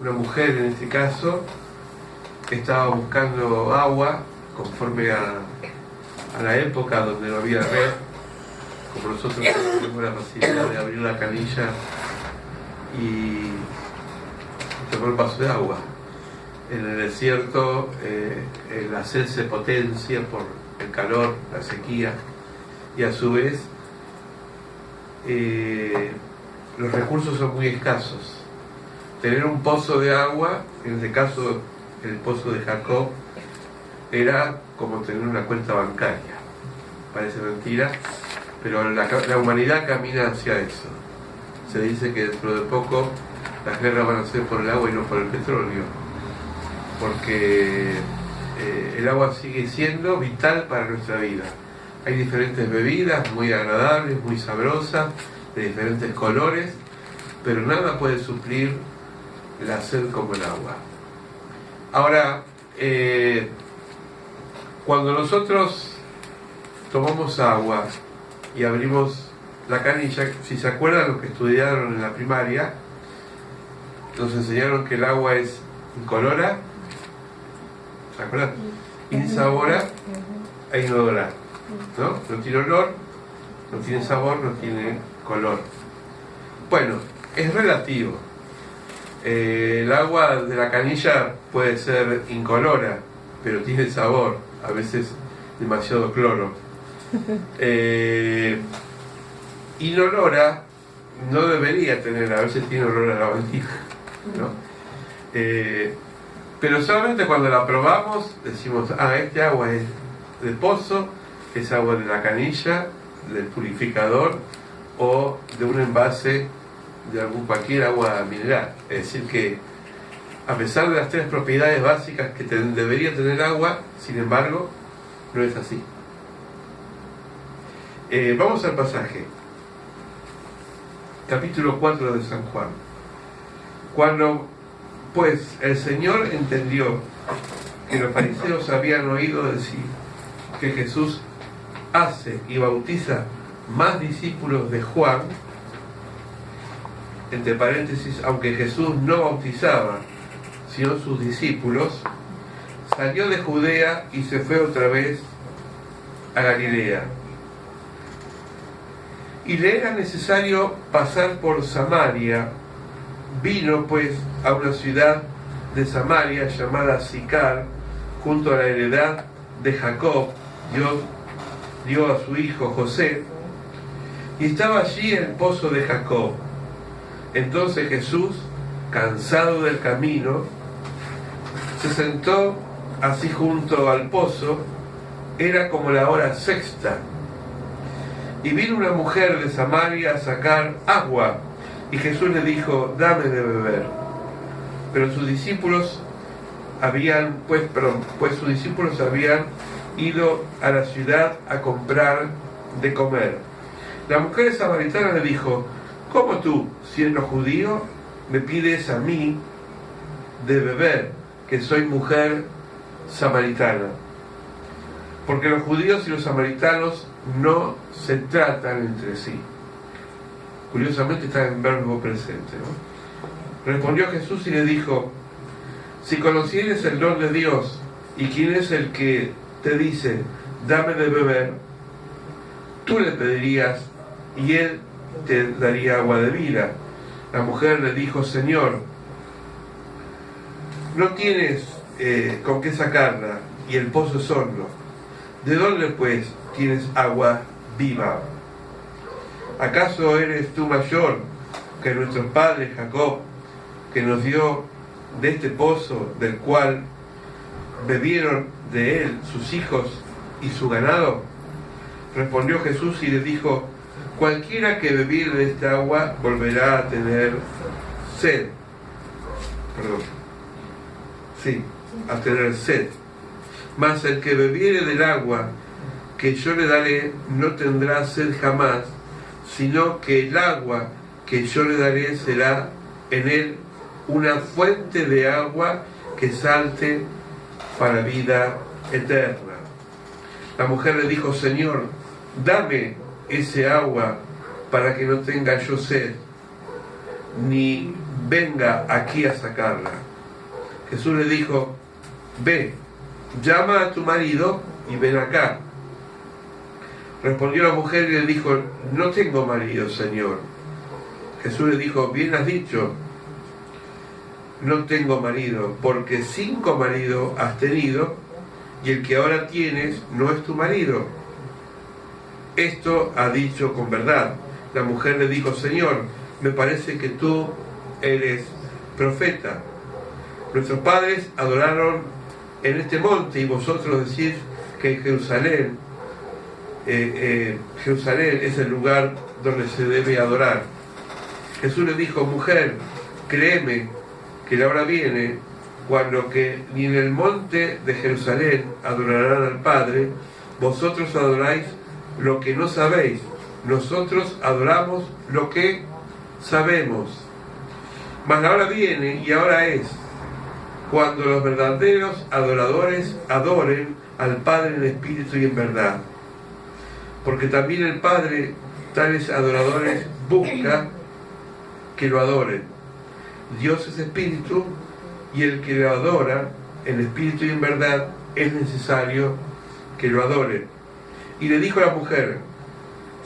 una mujer en este caso, estaba buscando agua conforme a la época donde no había red, como nosotros tenemos la facilidad de abrir la canilla y tomar un vaso de agua. En el desierto la sed se potencia por el calor, la sequía, y a su vez los recursos son muy escasos. Tener un pozo de agua, en este caso el pozo de Jacob, era como tener una cuenta bancaria. Parece mentira, pero la humanidad camina hacia eso. Se dice que dentro de poco las guerras van a ser por el agua y no por el petróleo, porque el agua sigue siendo vital para nuestra vida. Hay diferentes bebidas muy agradables, muy sabrosas, de diferentes colores, pero nada puede suplir la sed como el agua. Ahora, cuando nosotros tomamos agua y abrimos la canilla, si se acuerdan los que estudiaron en la primaria, nos enseñaron que el agua es incolora, ¿se acuerdan? Insabora e inodora, ¿no? No tiene olor, no tiene sabor, no tiene color. Bueno, es relativo. El agua de la canilla puede ser incolora, pero tiene sabor, a veces demasiado cloro. Inolora no debería tener, a veces tiene olor a lavandina, ¿no? Pero solamente cuando la probamos decimos, este agua es de pozo, es agua de la canilla, del purificador o de un envase de cualquier agua mineral. Es decir que a pesar de las tres propiedades básicas que debería tener agua, sin embargo, no es así. Vamos al pasaje. Capítulo 4 de San Juan. Cuando pues el Señor entendió que los fariseos habían oído decir que Jesús hace y bautiza más discípulos de Juan, entre paréntesis, aunque Jesús no bautizaba, sino sus discípulos, salió de Judea y se fue otra vez a Galilea. Y le era necesario pasar por Samaria. Vino pues a una ciudad de Samaria llamada Sicar, junto a la heredad de Jacob. Dios dio a su hijo José, y estaba allí el pozo de Jacob. Entonces Jesús, cansado del camino, se sentó así junto al pozo. Era como la hora sexta. Y vino una mujer de Samaria a sacar agua, y Jesús le dijo, dame de beber. Pero sus discípulos sus discípulos habían ido a la ciudad a comprar de comer. La mujer samaritana le dijo, ¿cómo tú, siendo judío, me pides a mí de beber, que soy mujer samaritana? Porque los judíos y los samaritanos no se tratan entre sí. Curiosamente está en verbo presente, ¿no? Respondió Jesús y le dijo, si conocieres el don de Dios y quién es el que te dice, dame de beber, tú le pedirías y él te daría agua de vida. La mujer le dijo, Señor, no tienes con qué sacarla y el pozo es hondo. ¿De dónde pues tienes agua viva? ¿Acaso eres tú mayor que nuestro padre Jacob, que nos dio de este pozo, del cual bebieron de él sus hijos y su ganado? Respondió Jesús y le dijo, cualquiera que bebiere de esta agua volverá a tener sed. A tener sed. Mas el que bebiere del agua que yo le daré no tendrá sed jamás, sino que el agua que yo le daré será en él una fuente de agua que salte para vida eterna. La mujer le dijo, Señor, dame ese agua para que no tenga yo sed, ni venga aquí a sacarla. Jesús le dijo, ve, llama a tu marido y ven acá. Respondió la mujer y le dijo, no tengo marido, Señor. Jesús le dijo, bien has dicho, no tengo marido, porque 5 maridos has tenido, y el que ahora tienes no es tu marido. Esto ha dicho con verdad. La mujer le dijo, Señor, me parece que tú eres profeta. Nuestros padres adoraron en este monte, y vosotros decís que en Jerusalén, Jerusalén es el lugar donde se debe adorar. Jesús le dijo, mujer, créeme que la hora viene cuando que ni en el monte de Jerusalén adorarán al Padre. Vosotros adoráis lo que no sabéis, nosotros adoramos lo que sabemos. Mas la hora viene, y ahora es, cuando los verdaderos adoradores adoren al Padre en espíritu y en verdad. Porque también el Padre tales adoradores busca que lo adoren. Dios es espíritu, y el que lo adora en espíritu y en verdad es necesario que lo adore. Y le dijo a la mujer,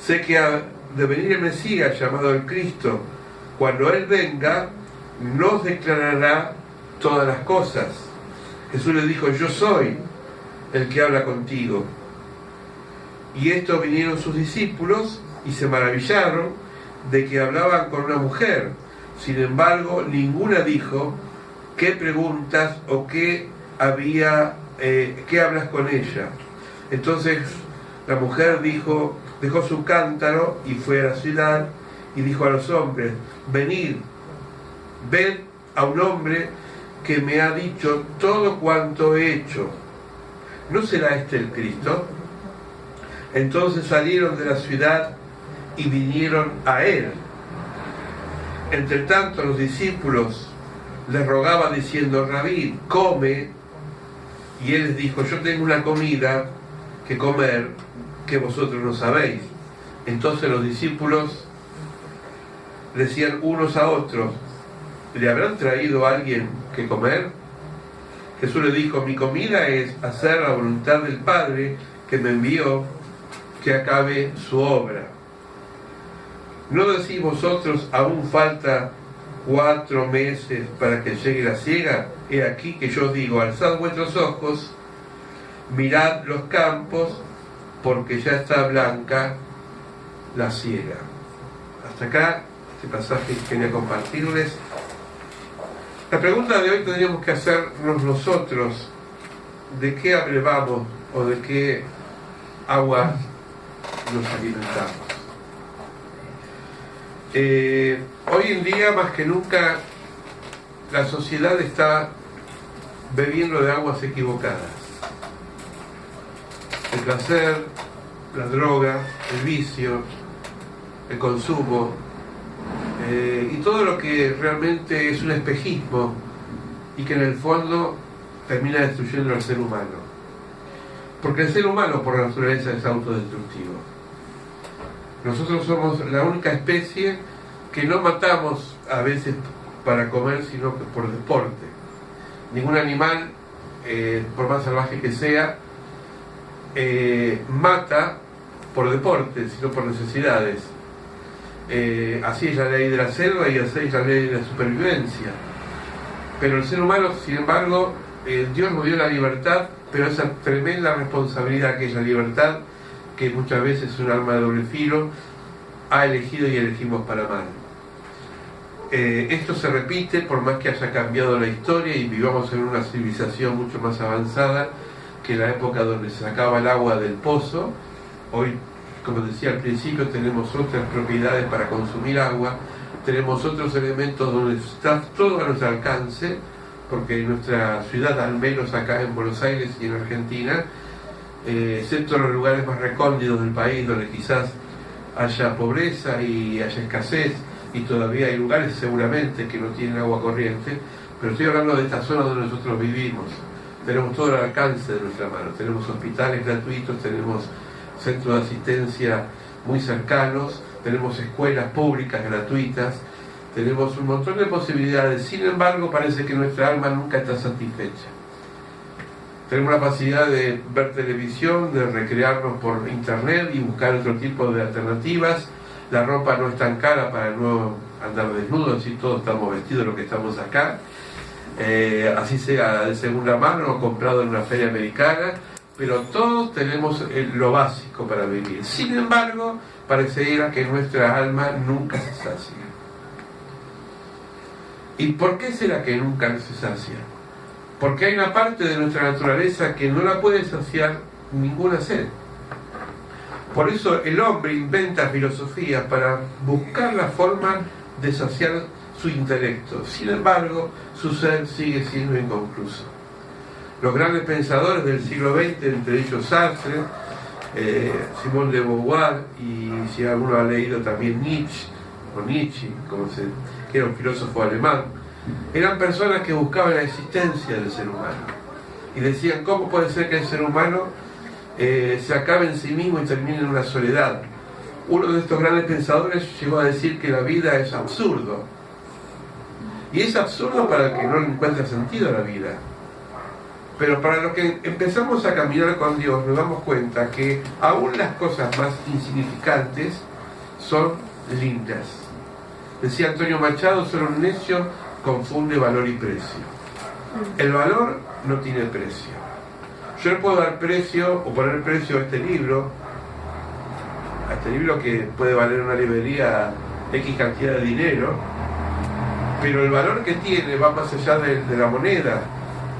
sé que ha de venir el Mesías llamado el Cristo. Cuando Él venga, nos declarará todas las cosas. Jesús le dijo, yo soy el que habla contigo. Y esto vinieron sus discípulos y se maravillaron de que hablaban con una mujer. Sin embargo, ninguna dijo, ¿qué preguntas o qué hablas con ella? Entonces la mujer dejó su cántaro y fue a la ciudad y dijo a los hombres, venid, ved a un hombre que me ha dicho todo cuanto he hecho. ¿No será este el Cristo? Entonces salieron de la ciudad y vinieron a él. Entre tanto los discípulos le rogaban diciendo, Rabí, come. Y él les dijo, yo tengo una comida que comer que vosotros no sabéis. Entonces los discípulos decían unos a otros, ¿le habrán traído a alguien que comer? Jesús le dijo, mi comida es hacer la voluntad del Padre que me envió, que acabe su obra. ¿No decís vosotros, aún falta 4 meses para que llegue la siega? He aquí que yo digo, alzad vuestros ojos, mirad los campos, porque ya está blanca la siega. Hasta acá este pasaje que quería compartirles. La pregunta de hoy tendríamos que hacernos nosotros, ¿de qué abrevamos o de qué agua nos alimentamos? Hoy en día, más que nunca, la sociedad está bebiendo de aguas equivocadas. El placer, la droga, el vicio, el consumo, y todo lo que realmente es un espejismo y que en el fondo termina destruyendo al ser humano. Porque el ser humano por naturaleza es autodestructivo. Nosotros somos la única especie que no matamos a veces para comer, sino que por deporte. Ningún animal, por más salvaje que sea, mata por deporte, sino por necesidades. Así es la ley de la selva y así es la ley de la supervivencia. Pero el ser humano, sin embargo, Dios nos dio la libertad, pero esa tremenda responsabilidad que es la libertad, que muchas veces es un arma de doble filo, ha elegido y elegimos para mal. Esto se repite por más que haya cambiado la historia y vivamos en una civilización mucho más avanzada que la época donde se sacaba el agua del pozo. Hoy, como decía al principio, tenemos otras propiedades para consumir agua, tenemos otros elementos donde está todo a nuestro alcance, porque en nuestra ciudad, al menos acá en Buenos Aires y en Argentina, excepto los lugares más recónditos del país donde quizás haya pobreza y haya escasez, y todavía hay lugares seguramente que no tienen agua corriente, pero estoy hablando de esta zona donde nosotros vivimos. Tenemos todo al alcance de nuestra mano, tenemos hospitales gratuitos, tenemos centros de asistencia muy cercanos, tenemos escuelas públicas gratuitas, tenemos un montón de posibilidades, sin embargo parece que nuestra alma nunca está satisfecha. Tenemos la facilidad de ver televisión, de recrearnos por internet y buscar otro tipo de alternativas. La ropa no es tan cara para no andar desnudos, así todos estamos vestidos lo que estamos acá, así sea de segunda mano o comprado en una feria americana, pero todos tenemos lo básico para vivir. Sin embargo, pareciera que nuestra alma nunca se sacia. ¿Y por qué será que nunca se sacia? Porque hay una parte de nuestra naturaleza que no la puede saciar ninguna sed. Por eso el hombre inventa filosofías para buscar la forma de saciar su intelecto. Sin embargo, su ser sigue siendo inconcluso. Los grandes pensadores del siglo XX, entre ellos Sartre, Simone de Beauvoir, y si alguno ha leído también Nietzsche, que era un filósofo alemán, eran personas que buscaban la existencia del ser humano y decían, ¿cómo puede ser que el ser humano se acabe en sí mismo y termine en una soledad? Uno de estos grandes pensadores llegó a decir que la vida es absurdo, y es absurdo para el que no le encuentra sentido a la vida. Pero para los que empezamos a caminar con Dios nos damos cuenta que aún las cosas más insignificantes son lindas. Decía Antonio Machado, solo un necio confunde valor y precio. El valor no tiene precio. Yo le puedo dar precio o poner precio a este libro que puede valer en una librería X cantidad de dinero, pero el valor que tiene va más allá de la moneda,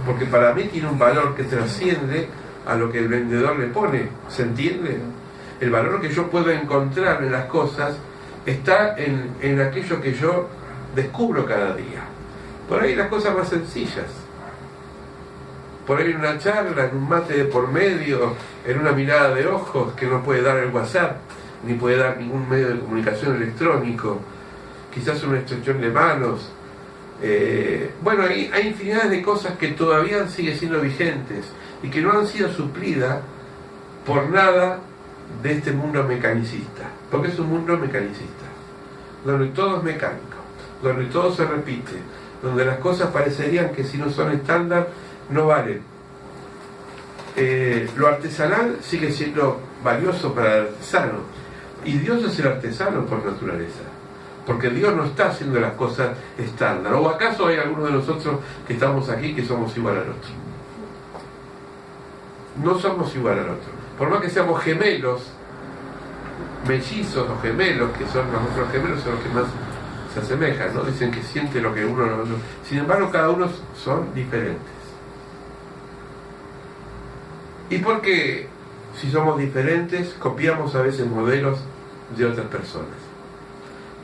porque para mí tiene un valor que trasciende a lo que el vendedor le pone. ¿Se entiende? El valor que yo puedo encontrar en las cosas está en aquello que yo descubro cada día. Por ahí las cosas más sencillas, por ahí en una charla, en un mate de por medio, en una mirada de ojos que no puede dar el WhatsApp, ni puede dar ningún medio de comunicación electrónico, quizás una estrechón de manos. Bueno, hay infinidad de cosas que todavía siguen siendo vigentes y que no han sido suplidas por nada de este mundo mecanicista, porque es un mundo mecanicista, donde todo es mecánico, donde todo se repite, donde las cosas parecerían que si no son estándar no valen. Lo artesanal sigue siendo valioso para el artesano, y Dios es el artesano por naturaleza, porque Dios no está haciendo las cosas estándar. ¿O acaso hay algunos de nosotros que estamos aquí que somos igual al otro? No somos igual al otro. Por más que seamos gemelos, mellizos o gemelos, que son los otros gemelos, son los que más se asemejan, ¿no? Dicen que siente lo que uno no. Sin embargo, cada uno son diferentes. ¿Y por qué, si somos diferentes, copiamos a veces modelos de otras personas?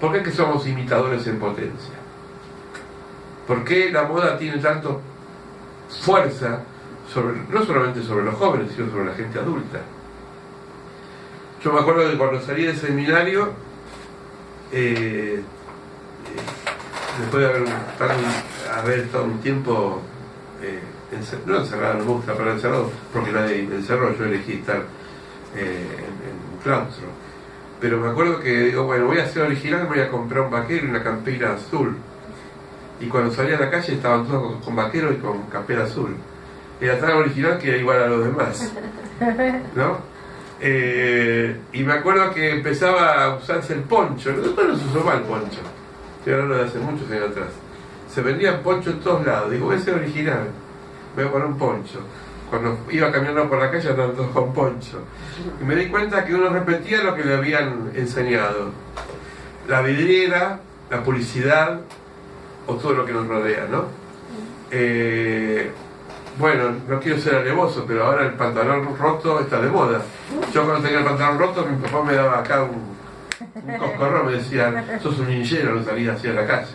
¿Por qué es que somos imitadores en potencia? ¿Por qué la moda tiene tanto fuerza no solamente sobre los jóvenes, sino sobre la gente adulta? Yo me acuerdo que cuando salí del seminario, después de haber estado un tiempo no encerrado, no me gusta para encerrado porque nadie me encerró, yo elegí estar en un claustro, pero me acuerdo que digo, bueno, voy a ser original, voy a comprar un vaquero y una campera azul, y cuando salí a la calle estaban todos con vaquero y con campera azul. Era tan original que era igual a los demás, ¿no? Y me acuerdo que empezaba a usarse el poncho. Después no se usó mal el poncho, estoy hablando de hace muchos años atrás. Se vendían ponchos en todos lados. Digo, voy a ser original, voy a poner un poncho. Cuando iba caminando por la calle andaban todos con poncho, y me di cuenta que uno repetía lo que le habían enseñado: la vidriera, la publicidad o todo lo que nos rodea, ¿no? Bueno, no quiero ser alevoso, pero ahora el pantalón roto está de moda. Yo cuando tenía el pantalón roto, mi papá me daba acá un coscorrón, me decía, sos un ninjero, no salías hacia la calle.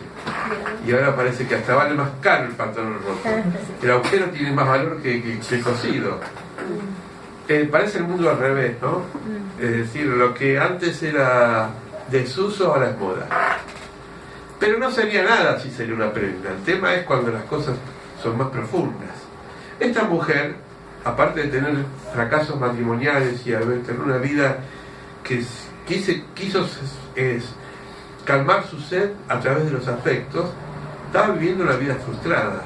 Y ahora parece que hasta vale más caro el pantalón roto. El agujero tiene más valor que el cosido. Parece el mundo al revés, ¿no? Es decir, lo que antes era desuso ahora es moda. Pero no sería nada si sería una prenda. El tema es cuando las cosas son más profundas. Esta mujer, aparte de tener fracasos matrimoniales y haber tenido una vida que quiso calmar su sed a través de los afectos, estaba viviendo una vida frustrada.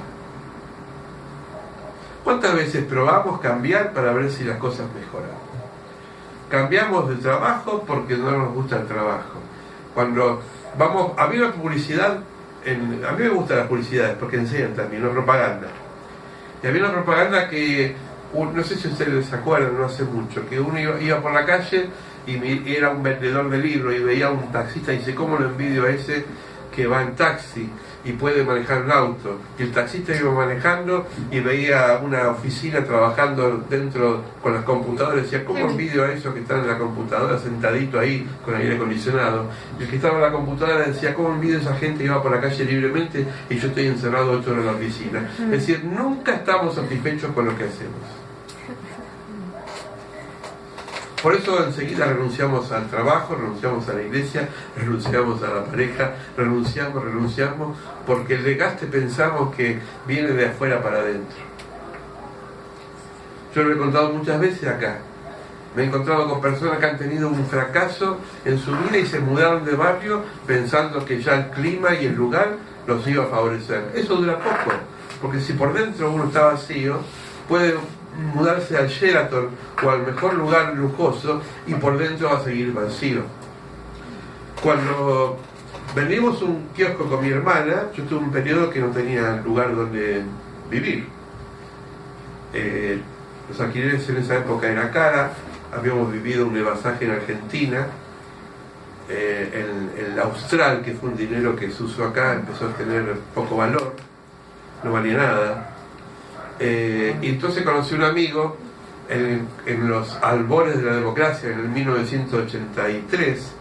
¿Cuántas veces probamos cambiar para ver si las cosas mejoran? Cambiamos de trabajo porque no nos gusta el trabajo. Cuando vamos, a mí la publicidad, a mí me gustan las publicidades porque enseñan también, una propaganda. Y había una propaganda que, no sé si ustedes se acuerdan, no hace mucho, que uno iba por la calle y era un vendedor de libros y veía a un taxista y dice, ¿cómo lo envidio a ese que va en taxi y puede manejar un auto? Y el taxista iba manejando y veía una oficina trabajando dentro con las computadoras y decía, ¿cómo envidio a esos que están en la computadora sentadito ahí con aire acondicionado? Y el que estaba en la computadora decía, ¿cómo envidio a esa gente que va por la calle libremente y yo estoy encerrado 8 horas en la oficina? Es decir, nunca estamos satisfechos con lo que hacemos. Por eso enseguida renunciamos al trabajo, renunciamos a la iglesia, renunciamos a la pareja, renunciamos, porque el desgaste pensamos que viene de afuera para adentro. Yo lo he contado muchas veces acá. Me he encontrado con personas que han tenido un fracaso en su vida y se mudaron de barrio pensando que ya el clima y el lugar los iba a favorecer. Eso dura poco, porque si por dentro uno está vacío, puede mudarse al Sheraton o al mejor lugar lujoso y por dentro va a seguir vacío. Cuando vendimos un kiosco con mi hermana, yo tuve un periodo que no tenía lugar donde vivir. Los alquileres en esa época era cara, habíamos vivido un evasaje en Argentina, el austral, que fue un dinero que se usó acá, empezó a tener poco valor, no valía nada. Y entonces conocí a un amigo en los albores de la democracia, en el 1983.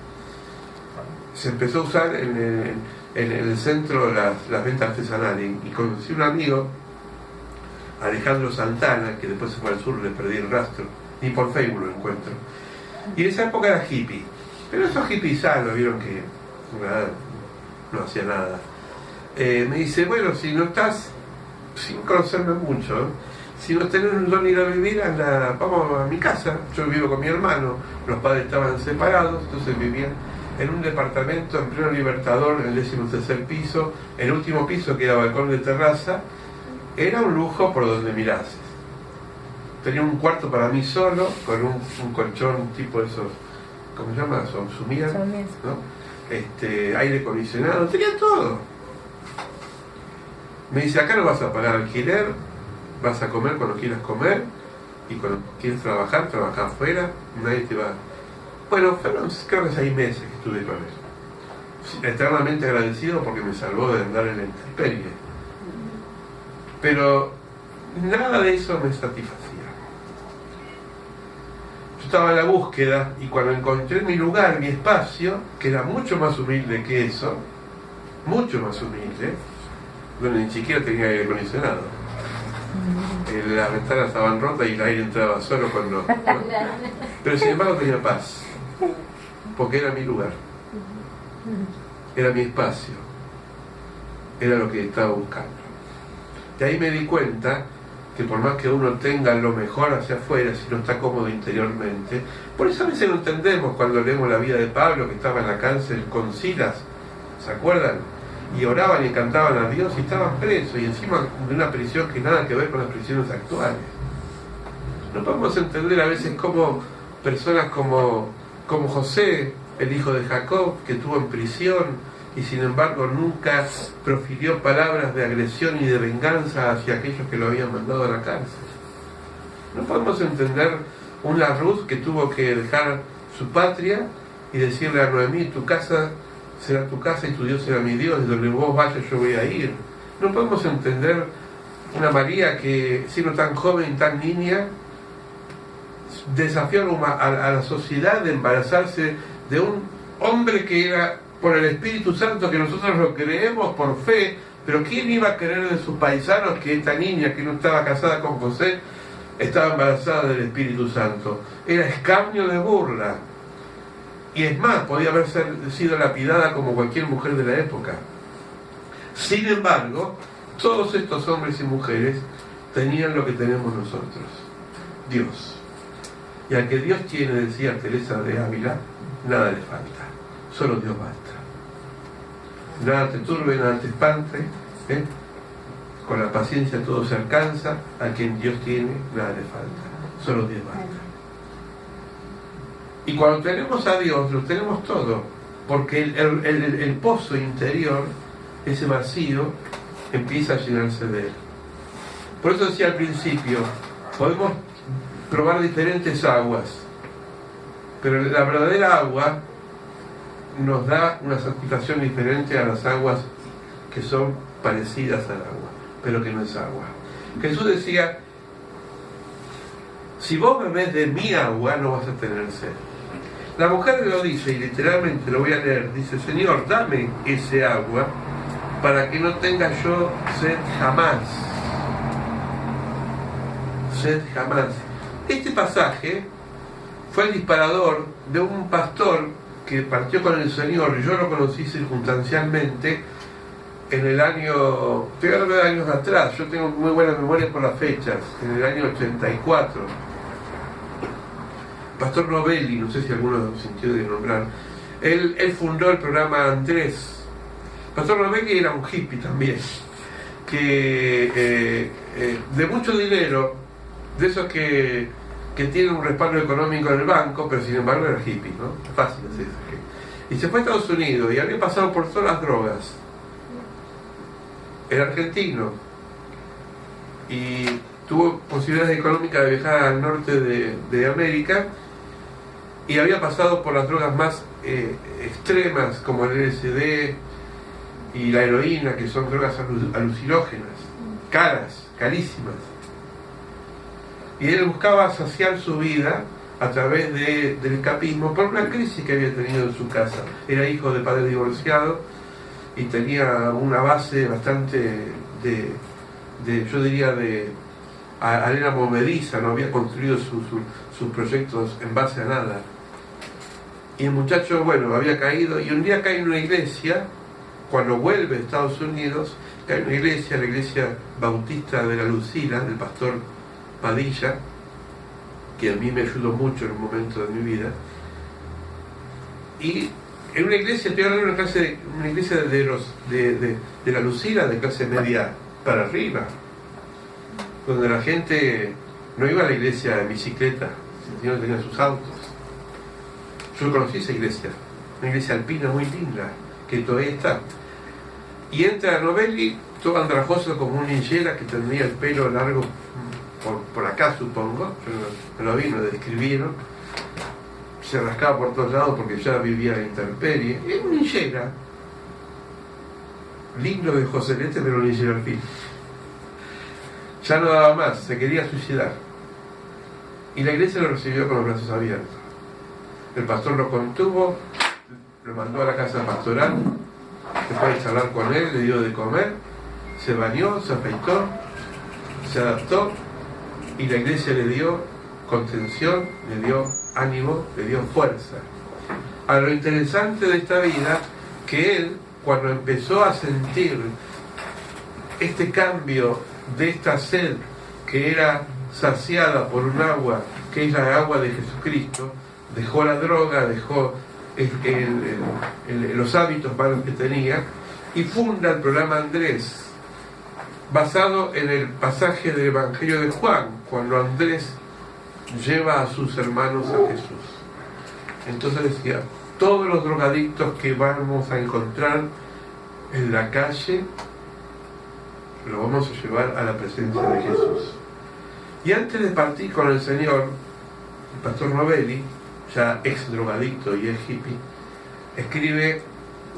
Se empezó a usar en el centro las ventas artesanales. Y conocí a un amigo, Alejandro Santana, que después se fue al sur, le perdí el rastro, ni por Facebook lo encuentro. Y en esa época era hippie. Pero esos hippies sanos vieron que no hacía nada. Me dice, bueno, si no estás, sin conocerme mucho, si no tenés dónde ir a vivir, vamos a mi casa. Yo vivo con mi hermano, los padres estaban separados, entonces vivían en un departamento en pleno Libertador, en el 13º piso. El último piso, que era balcón de terraza, era un lujo por donde mirases. Tenía un cuarto para mí solo, con un colchón tipo de esos, ¿cómo se llama? Sumían, ¿no? Aire acondicionado, tenía todo. Me dice, acá no vas a pagar alquiler, vas a comer cuando quieras comer, y cuando quieres trabajar afuera, nadie te va. Bueno, fueron creo que 6 meses que estuve con eso. Eternamente agradecido porque me salvó de andar en la intemperie. Pero nada de eso me satisfacía. Yo estaba en la búsqueda y cuando encontré mi lugar, mi espacio, que era mucho más humilde que eso, mucho más humilde, donde ni siquiera tenía aire acondicionado. Las ventanas estaban rotas y el aire entraba solo cuando... ¿no? Pero sin embargo tenía paz, porque era mi lugar, era mi espacio, era lo que estaba buscando. Y ahí me di cuenta que por más que uno tenga lo mejor hacia afuera, si no está cómodo interiormente, por eso a veces no entendemos cuando leemos la vida de Pablo, que estaba en la cárcel con Silas, ¿se acuerdan? Y oraban y cantaban a Dios y estaban presos, y encima de una prisión que nada que ver con las prisiones actuales. No podemos entender a veces cómo personas como José, el hijo de Jacob, que estuvo en prisión y sin embargo nunca profirió palabras de agresión y de venganza hacia aquellos que lo habían mandado a la cárcel. No podemos entender una Ruth que tuvo que dejar su patria y decirle a Noemí, tu casa será tu casa y tu Dios será mi Dios, y donde vos vayas yo voy a ir. No podemos entender una María que, siendo tan joven y tan niña, desafió a la sociedad de embarazarse de un hombre que era por el Espíritu Santo, que nosotros lo creemos por fe, pero ¿quién iba a creer de sus paisanos que esta niña que no estaba casada con José estaba embarazada del Espíritu Santo? Era escarnio de burla. Y es más, podía haber sido lapidada como cualquier mujer de la época. Sin embargo, todos estos hombres y mujeres tenían lo que tenemos nosotros: Dios. Y al que Dios tiene, decía Teresa de Ávila, nada le falta, solo Dios basta. nada te turbe, nada te espante, ¿eh? Con la paciencia todo se alcanza, a quien Dios tiene, nada le falta, solo Dios basta. Y cuando tenemos a Dios, lo tenemos todo, porque el pozo interior, ese vacío, empieza a llenarse de Él. Por eso decía al principio, podemos probar diferentes aguas, pero la verdadera agua nos da una satisfacción diferente a las aguas que son parecidas al agua, pero que no es agua. Jesús decía, si vos bebés de mi agua, no vas a tener sed. La mujer lo dice, y literalmente lo voy a leer, dice, Señor, dame ese agua para que no tenga yo sed jamás. Sed jamás. Este pasaje fue el disparador de un pastor que partió con el Señor. Yo lo conocí circunstancialmente en el año, estoy hablando de años atrás, yo tengo muy buena memoria por las fechas, en el año 84. Pastor Novelli, no sé si alguno sintió de nombrar, él fundó el programa Andrés. Pastor Novelli era un hippie también, que de mucho dinero, de esos que tienen un respaldo económico en el banco, pero sin embargo era hippie, ¿no? Fácil así. Y se fue a Estados Unidos y había pasado por todas las drogas. Era argentino y tuvo posibilidades económicas de viajar al norte de América y había pasado por las drogas más extremas como el LSD y la heroína, que son drogas alucinógenas, carísimas. Y él buscaba saciar su vida a través del escapismo por una crisis que había tenido en su casa. Era hijo de padre divorciado y tenía una base bastante yo diría de arena movediza, no había construido sus proyectos en base a nada. Y el muchacho, bueno, había caído, y un día cae en una iglesia, cuando vuelve a Estados Unidos, cae en una iglesia, la iglesia bautista de la Lucila, del pastor Padilla, que a mí me ayudó mucho en un momento de mi vida. Y en una iglesia, estoy hablando de una iglesia de la Lucila, de clase media para arriba, donde la gente no iba a la iglesia en bicicleta, sino que tenía sus autos. Yo conocí esa iglesia, una iglesia alpina muy linda, que todavía está. Y entra Novelli, todo andrajoso como un ninjera, que tendría el pelo largo por acá, supongo. Yo no lo vi, me lo describieron. Se rascaba por todos lados porque ya vivía en intemperie. Era un ninjera. Lindo de Joselete, pero un ninjera al fin. Ya no daba más, se quería suicidar. Y la iglesia lo recibió con los brazos abiertos. El pastor lo contuvo, lo mandó a la casa pastoral, se fue a charlar con él, le dio de comer, se bañó, se afeitó, se adaptó, y la iglesia le dio contención, le dio ánimo, le dio fuerza. A lo interesante de esta vida, que él, cuando empezó a sentir este cambio de esta sed que era saciada por un agua, que es la agua de Jesucristo, dejó la droga, dejó los hábitos malos que tenía, y funda el programa Andrés, basado en el pasaje del Evangelio de Juan, cuando Andrés lleva a sus hermanos a Jesús. Entonces decía, todos los drogadictos que vamos a encontrar en la calle, lo vamos a llevar a la presencia de Jesús. Y antes de partir con el Señor, el pastor Novelli, ya ex drogadicto y ex hippie, escribe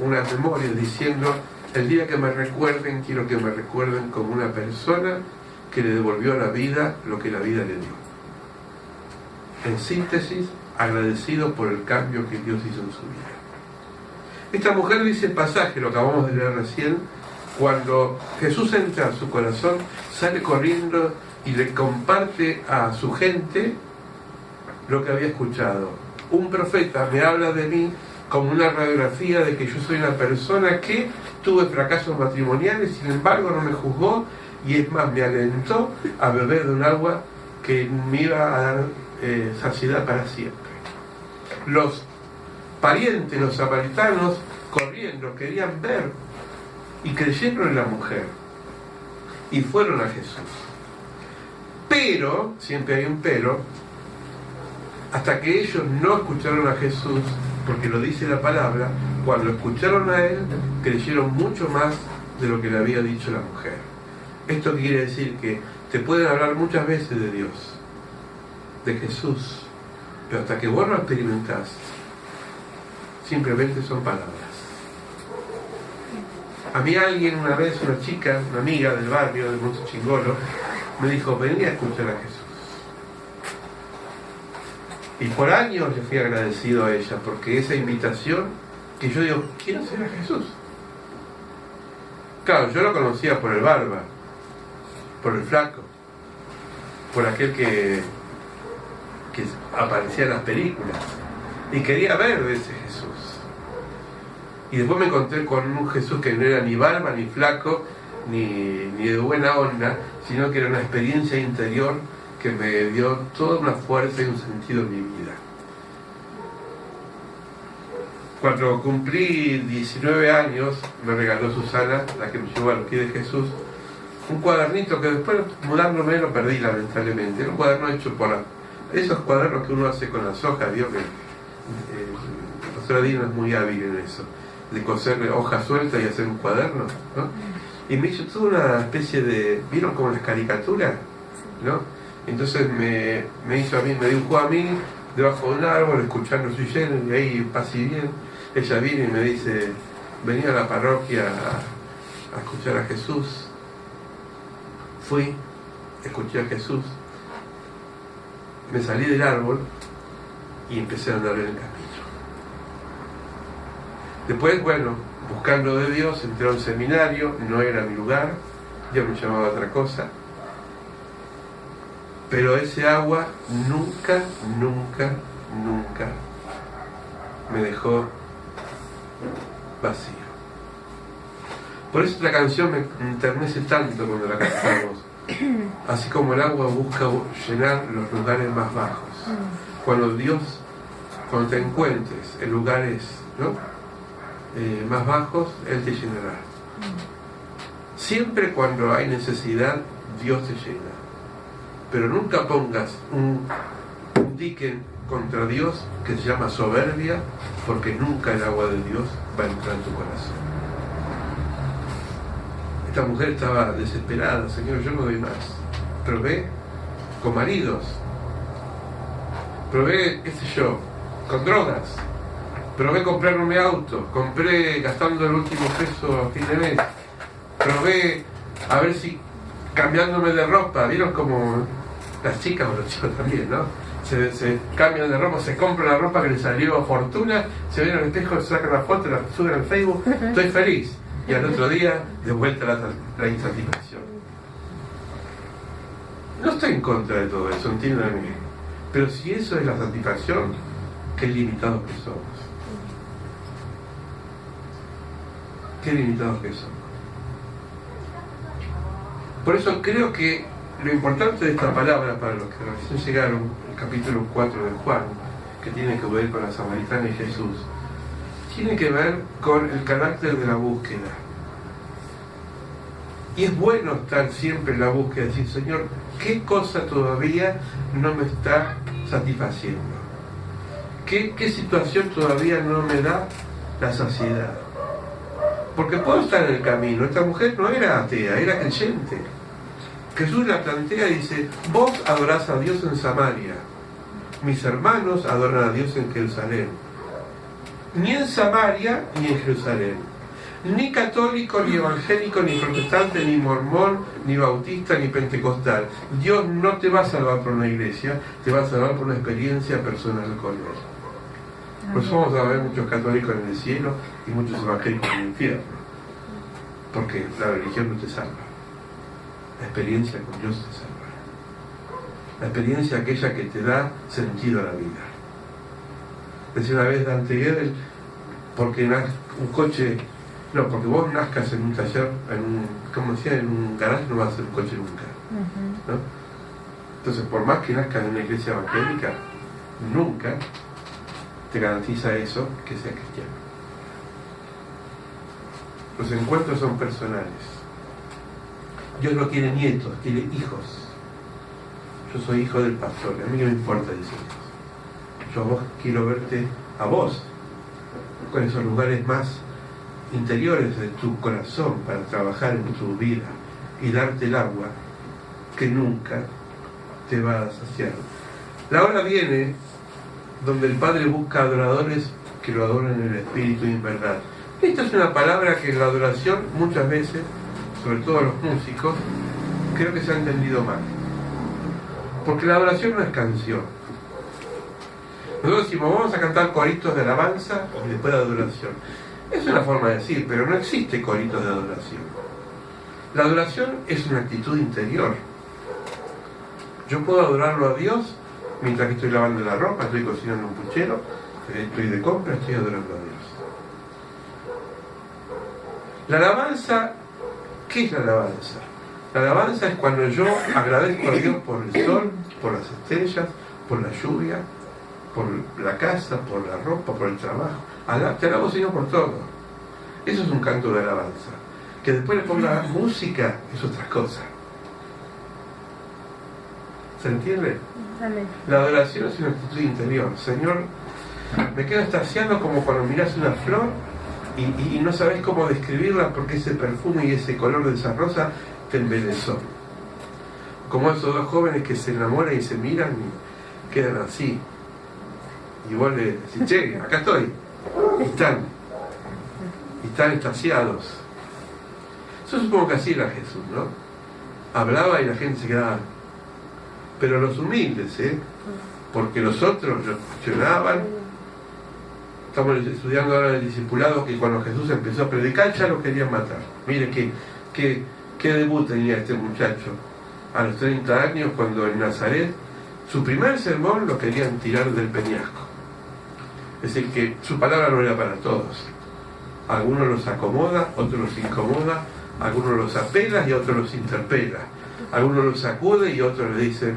unas memorias diciendo: el día que me recuerden, quiero que me recuerden como una persona que le devolvió a la vida lo que la vida le dio. En síntesis, agradecido por el cambio que Dios hizo en su vida. Esta mujer dice el pasaje, lo acabamos de leer recién, cuando Jesús entra a su corazón, sale corriendo y le comparte a su gente lo que había escuchado. Un profeta me habla de mí como una radiografía de que yo soy una persona que tuve fracasos matrimoniales, sin embargo no me juzgó, y es más, me alentó a beber de un agua que me iba a dar saciedad para siempre. Los parientes, los samaritanos, corriendo, querían ver y creyeron en la mujer y fueron a Jesús. Pero, siempre hay un pero, hasta que ellos no escucharon a Jesús, porque lo dice la palabra, cuando escucharon a Él, creyeron mucho más de lo que le había dicho la mujer. Esto quiere decir que te pueden hablar muchas veces de Dios, de Jesús, pero hasta que vos lo experimentás, simplemente son palabras. A mí alguien una vez, una chica, una amiga del barrio, del Monte Chingolo, me dijo, vení a escuchar a Jesús. Y por años le fui agradecido a ella, porque esa invitación, que yo digo, quiero ser a Jesús. Claro, yo lo conocía por el barba, por el flaco, por aquel que aparecía en las películas, y quería ver de ese Jesús. Y después me encontré con un Jesús que no era ni barba, ni flaco, ni de buena onda, sino que era una experiencia interior que me dio toda una fuerza y un sentido en mi vida. Cuando cumplí 19 años, me regaló Susana, la que me llevó a los pies de Jesús, un cuadernito que después, mudándome, lo perdí lamentablemente. Era un cuaderno hecho por esos cuadernos que uno hace con las hojas, Dios que el pastor Adino es muy hábil en eso, de coser hojas sueltas y hacer un cuaderno, ¿no? Y me hizo toda una especie de, ¿vieron como las caricaturas? ¿No? Entonces me hizo a mí, me dibujó a mí debajo de un árbol, escuchando su lleno, y ahí pasé bien. Ella viene y me dice, vení a la parroquia a escuchar a Jesús. Fui, escuché a Jesús, me salí del árbol y empecé a andar en el camino. Después, bueno, buscando de Dios, entré a un seminario, no era mi lugar, Dios me llamaba a otra cosa. Pero ese agua nunca, nunca, nunca me dejó vacío. Por eso la canción me enternece tanto cuando la cantamos. Así como el agua busca llenar los lugares más bajos. Cuando te encuentres en lugares, ¿no? Más bajos, Él te llenará. Siempre cuando hay necesidad, Dios te llena. Pero nunca pongas un dique contra Dios que se llama soberbia, porque nunca el agua de Dios va a entrar en tu corazón. Esta mujer estaba desesperada, Señor, yo no doy más. Probé con maridos, probé, qué sé yo, con drogas, probé comprarme un auto, compré gastando el último peso a fin de mes, probé a ver si cambiándome de ropa, vieron como las chicas o los chicos también, ¿no? Se cambian de ropa, se compran la ropa que les salió fortuna, se ven al espejo, se sacan la foto, la suben al Facebook, estoy feliz. Y al otro día, de vuelta la insatisfacción. No estoy en contra de todo eso, entiéndanme. Pero si eso es la satisfacción, qué limitados que somos. Qué limitados que somos. Por eso creo que lo importante de esta palabra, para los que recién llegaron, el capítulo 4 de Juan, que tiene que ver con la samaritana y Jesús, tiene que ver con el carácter de la búsqueda. Y es bueno estar siempre en la búsqueda, decir, Señor, ¿qué cosa todavía no me está satisfaciendo? ¿Qué situación todavía no me da la saciedad? Porque puedo estar en el camino. Esta mujer no era atea, era creyente. Jesús la plantea y dice, vos adorás a Dios en Samaria, mis hermanos adoran a Dios en Jerusalén. Ni en Samaria ni en Jerusalén, ni católico, ni evangélico, ni protestante, ni mormón, ni bautista, ni pentecostal. Dios no te va a salvar por una iglesia, te va a salvar por una experiencia personal con Él. Por eso vamos a ver muchos católicos en el cielo y muchos evangélicos en el infierno, porque la religión no te salva, la experiencia con Dios te salva, la experiencia aquella que te da sentido a la vida. Decía una vez Dante Gebel, porque un coche, no, porque vos nazcas en un taller, como decía, en un garaje no vas a hacer un coche nunca, ¿no? Entonces, por más que nazcas en una iglesia evangélica, nunca te garantiza eso que seas cristiano. Los encuentros son personales. Dios no quiere nietos, quiere hijos. Yo soy hijo del pastor, a mí no me importa, dice Dios. Yo a vos quiero verte a vos, con esos lugares más interiores de tu corazón para trabajar en tu vida y darte el agua que nunca te va a saciar. La hora viene donde el Padre busca adoradores que lo adoren en el espíritu y en verdad. Esta es una palabra que en la adoración muchas veces, sobre todo los músicos, creo que se ha entendido mal. Porque la adoración no es canción. Nosotros decimos, vamos a cantar coritos de alabanza y después de adoración. Es una forma de decir, pero no existe coritos de adoración. La adoración es una actitud interior. Yo puedo adorarlo a Dios mientras que estoy lavando la ropa, estoy cocinando un puchero, estoy de compra, estoy adorando a Dios. La alabanza, ¿qué es la alabanza? La alabanza es cuando yo agradezco a Dios por el sol, por las estrellas, por la lluvia, por la casa, por la ropa, por el trabajo. Te alabo, Señor, por todo. Eso es un canto de alabanza. Que después le ponga música es otra cosa. ¿Se entiende? Amén. La adoración es una actitud interior. Señor, me quedo extasiado como cuando miras una flor y no sabes cómo describirla porque ese perfume y ese color de esa rosa te embelezó. Como esos dos jóvenes que se enamoran y se miran y quedan así. Y vos le decís, che, acá estoy. Y están extasiados. Yo supongo que así era Jesús, ¿no? Hablaba y la gente se quedaba. Pero los humildes, porque los otros los cuestionaban. Estamos estudiando ahora el discipulado que cuando Jesús empezó a predicar ya lo querían matar. Mire qué debut tenía este muchacho a los 30 años cuando en Nazaret su primer sermón lo querían tirar del peñasco. Es decir, que su palabra no era para todos. Algunos los acomoda, otros los incomoda, algunos los apela y otros los interpela. Algunos los sacude y otros le dicen,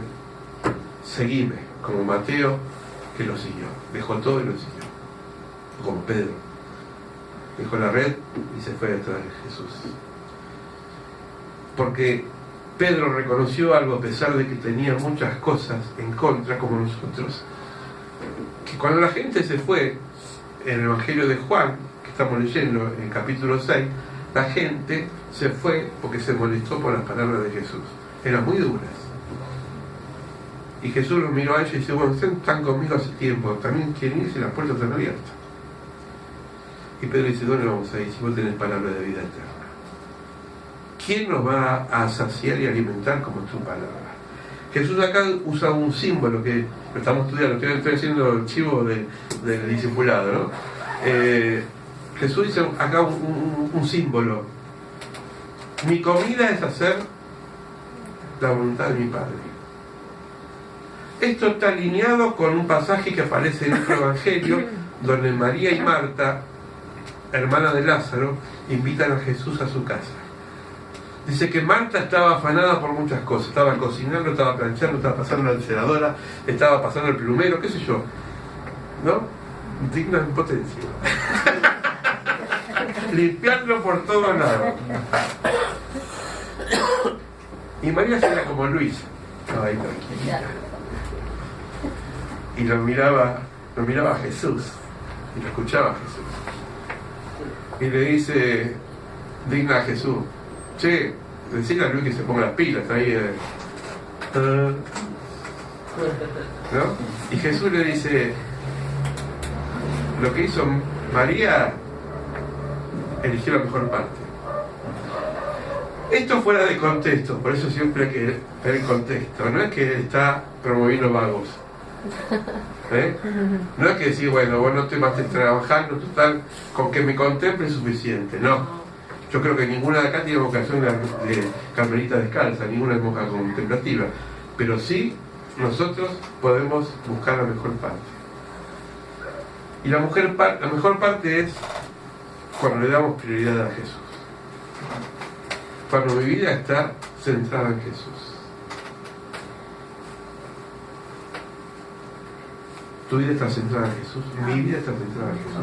seguime, como Mateo que lo siguió. Dejó todo y lo siguió. Como Pedro. Dejó la red y se fue detrás de Jesús. Porque Pedro reconoció algo a pesar de que tenía muchas cosas en contra como nosotros. Que cuando la gente se fue, en el Evangelio de Juan, que estamos leyendo en el capítulo 6, la gente se fue porque se molestó por las palabras de Jesús. Eran muy duras. Y Jesús los miró a ellos y dice, bueno, ustedes están conmigo hace tiempo, también quieren irse y las puertas están abiertas. Y Pedro dice, ¿dónde vamos a ir si vos tenés palabra de vida eterna? ¿Quién nos va a saciar y alimentar como tu palabra? Jesús acá usa un símbolo que lo estamos estudiando, estoy haciendo el chivo del discipulado, ¿no? Jesús dice acá un símbolo. Mi comida es hacer la voluntad de mi Padre. Esto está alineado con un pasaje que aparece en otro evangelio donde María y Marta, hermana de Lázaro, invitan a Jesús a su casa. Dice que Marta estaba afanada por muchas cosas, estaba cocinando, estaba planchando, estaba pasando la enceradora, estaba pasando el plumero, qué sé yo, ¿no? Digna de impotencia. Limpiarlo por todos lados. Y María era como Luis, estaba ahí tranquilita. Y lo miraba a Jesús, y lo escuchaba a Jesús. Y le dice, digna a Jesús, che, decirle a Luis que se ponga las pilas ahí. ¿No? Y Jesús le dice, lo que hizo María, eligió la mejor parte. Esto fuera de contexto, por eso siempre hay que ver el contexto. No es que está promoviendo vagos. No es que decir, bueno, vos no te estés trabajando, total, con que me contemple es suficiente. No. Yo creo que ninguna de acá tiene vocación de carmelita descalza, ninguna es monja contemplativa. Pero sí, nosotros podemos buscar la mejor parte. Y la mejor parte es cuando le damos prioridad a Jesús. Cuando mi vida está centrada en Jesús. Tu vida está centrada en Jesús, mi vida está centrada en Jesús.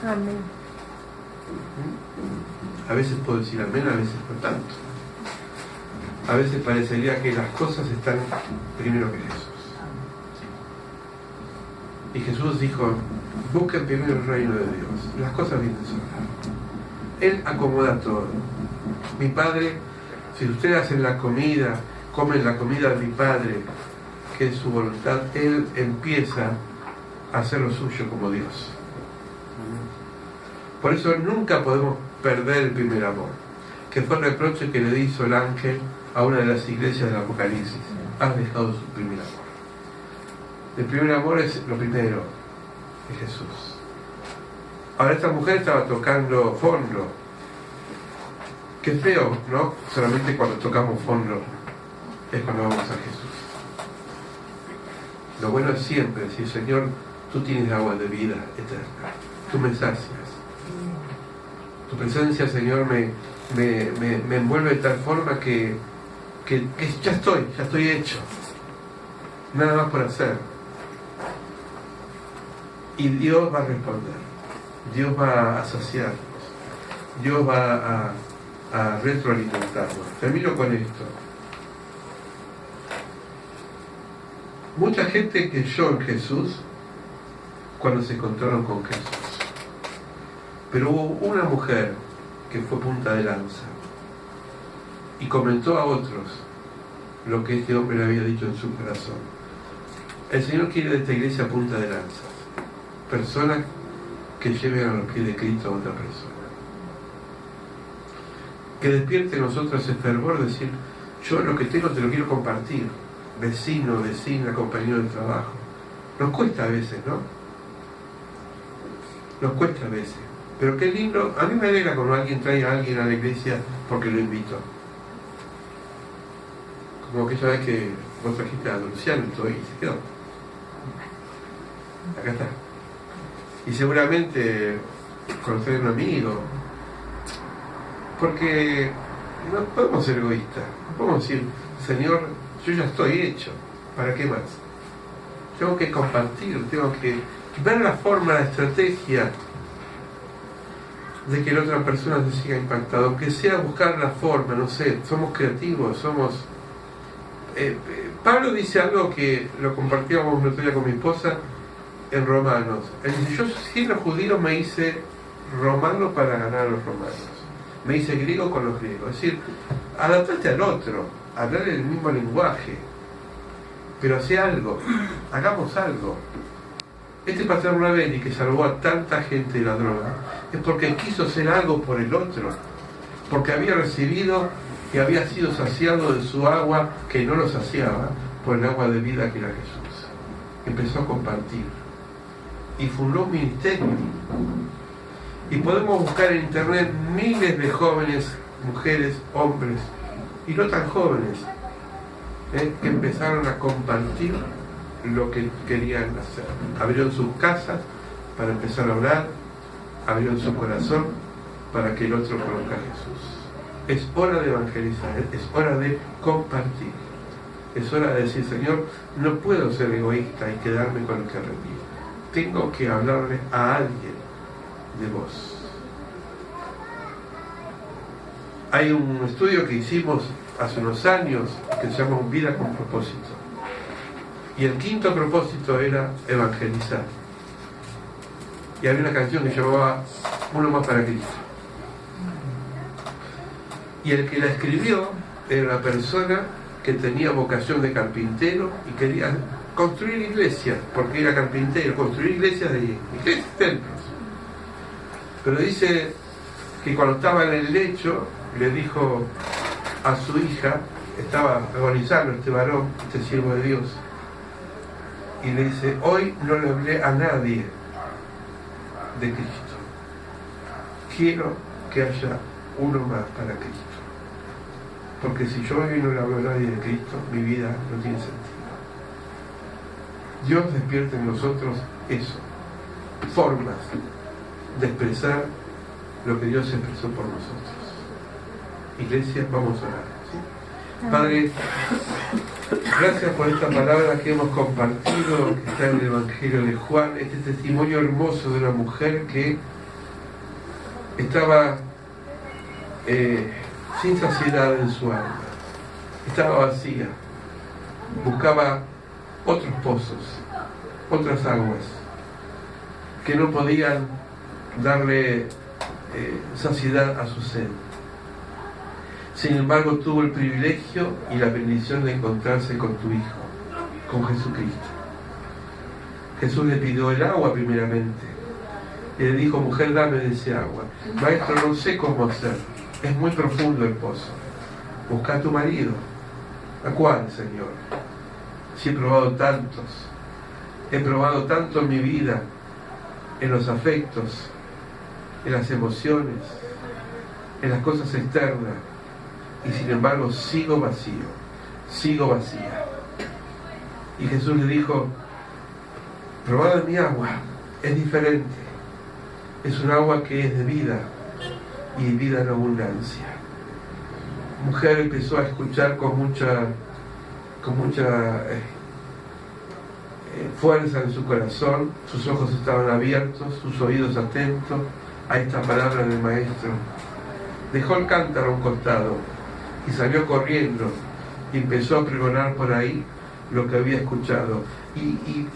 Amén. A veces puedo decir amén, a veces no tanto. A veces parecería que las cosas están primero que Jesús. Y Jesús dijo, busquen primero el reino de Dios. Las cosas vienen solas. Él acomoda todo. Mi Padre, si ustedes hacen la comida, comen la comida de mi Padre, que es su voluntad, Él empieza a hacer lo suyo como Dios. Por eso nunca podemos perder el primer amor, que fue el reproche que le hizo el ángel a una de las iglesias del Apocalipsis. Has dejado su primer amor. El primer amor es lo primero, es Jesús. Ahora esta mujer estaba tocando fondo. Qué feo, ¿no? Solamente cuando tocamos fondo es cuando vamos a Jesús. Lo bueno es siempre decir, Señor, tú tienes agua de vida eterna. Tú me sacias. Tu presencia, Señor, me envuelve de tal forma que ya estoy hecho. Nada más por hacer. Y Dios va a responder. Dios va a saciarnos. Dios va a retroalimentarnos. Termino con esto. Mucha gente creyó en Jesús cuando se encontraron con Jesús. Pero hubo una mujer que fue punta de lanza y comentó a otros lo que este hombre le había dicho en su corazón. El Señor quiere de esta iglesia punta de lanza, personas que lleven a los pies de Cristo a otra persona, que despierte en nosotros ese fervor de decir, yo lo que tengo te lo quiero compartir, vecino, vecina, compañero de trabajo. Nos cuesta a veces, ¿no? Nos cuesta a veces. Pero qué lindo, a mí me alegra cuando alguien trae a alguien a la iglesia porque lo invito. Como aquella vez que vos trajiste a Luciano y todo ahí se quedó. Acá está. Y seguramente conocer a un amigo. Porque no podemos ser egoístas. No podemos decir, Señor, yo ya estoy hecho. ¿Para qué más? Tengo que compartir, tengo que ver la forma, la estrategia de que la otra persona se siga impactada, aunque sea buscar la forma, no sé, somos creativos, somos... Pablo dice algo que lo compartíamos el otro día con mi esposa en Romanos. Él dice, yo siendo judío me hice romano para ganar a los romanos, me hice griego con los griegos, es decir, adaptate al otro, hablar el mismo lenguaje, pero hace algo, hagamos algo. Este pastor Ravelli, que salvó a tanta gente de la droga, es porque quiso hacer algo por el otro, porque había recibido y había sido saciado de su agua que no lo saciaba por el agua de vida que era Jesús. Empezó a compartir y fundó un ministerio. Y podemos buscar en internet miles de jóvenes, mujeres, hombres y no tan jóvenes, que empezaron a compartir lo que querían hacer. Abrieron sus casas para empezar a orar, abrieron su corazón para que el otro conozca a Jesús. Es hora de evangelizar, es hora de compartir, es hora de decir, Señor, no puedo ser egoísta y quedarme con lo que aprendí, tengo que hablarle a alguien de vos. Hay un estudio que hicimos hace unos años que se llama Vida con Propósito. Y el quinto propósito era evangelizar. Y había una canción que llamaba Uno más para Cristo. Y el que la escribió era la persona que tenía vocación de carpintero y quería construir iglesias, porque era carpintero, construir iglesias de iglesias, templos. Pero dice que cuando estaba en el lecho, le dijo a su hija, estaba agonizando este varón, este siervo de Dios, y le dice, hoy no le hablé a nadie de Cristo. Quiero que haya uno más para Cristo. Porque si yo hoy no le hablo a nadie de Cristo, mi vida no tiene sentido. Dios despierta en nosotros eso, formas de expresar lo que Dios expresó por nosotros. Iglesia, vamos a orar, ¿sí? Padre, gracias por esta palabra que hemos compartido, que está en el Evangelio de Juan, este testimonio hermoso de una mujer que estaba sin saciedad en su alma, estaba vacía, buscaba otros pozos, otras aguas que no podían darle saciedad a su sed. Sin embargo, tuvo el privilegio y la bendición de encontrarse con tu Hijo, con Jesucristo. Jesús le pidió el agua primeramente y le dijo: mujer, dame de ese agua. Maestro, no sé cómo hacer, es muy profundo el pozo. Busca a tu marido. ¿A cuál, Señor? Si he probado tantos, he probado tanto en mi vida, en los afectos, en las emociones, en las cosas externas, y sin embargo sigo vacío, sigo vacía. Y Jesús le dijo: probad mi agua, es diferente, es un agua que es de vida y vida en abundancia. Mujer empezó a escuchar con mucha fuerza en su corazón, sus ojos estaban abiertos, sus oídos atentos a esta palabra del Maestro. Dejó el cántaro a un costado y salió corriendo y empezó a pregonar por ahí lo que había escuchado.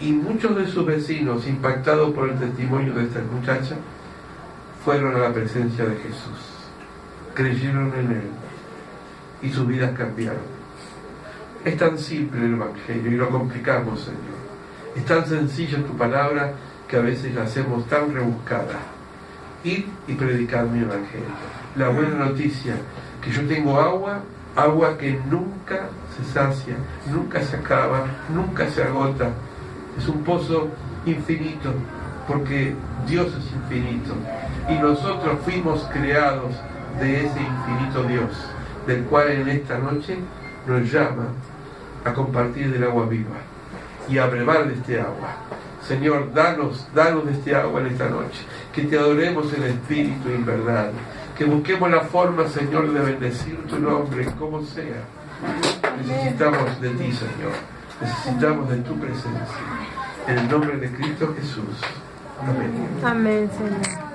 Y muchos de sus vecinos, impactados por el testimonio de esta muchacha, fueron a la presencia de Jesús, creyeron en Él y sus vidas cambiaron. Es tan simple el Evangelio y lo complicamos, Señor. Es tan sencilla tu palabra que a veces la hacemos tan rebuscada. Ir y predicar mi Evangelio. La buena noticia, que yo tengo agua que nunca se sacia, nunca se acaba, nunca se agota. Es un pozo infinito, porque Dios es infinito. Y nosotros fuimos creados de ese infinito Dios, del cual en esta noche nos llama a compartir del agua viva y a brevar de este agua. Señor, danos de este agua en esta noche, que te adoremos en espíritu y en verdad, que busquemos la forma, Señor, de bendecir tu nombre, como sea. Necesitamos de ti, Señor, necesitamos de tu presencia, en el nombre de Cristo Jesús. Amén. Amén, Señor.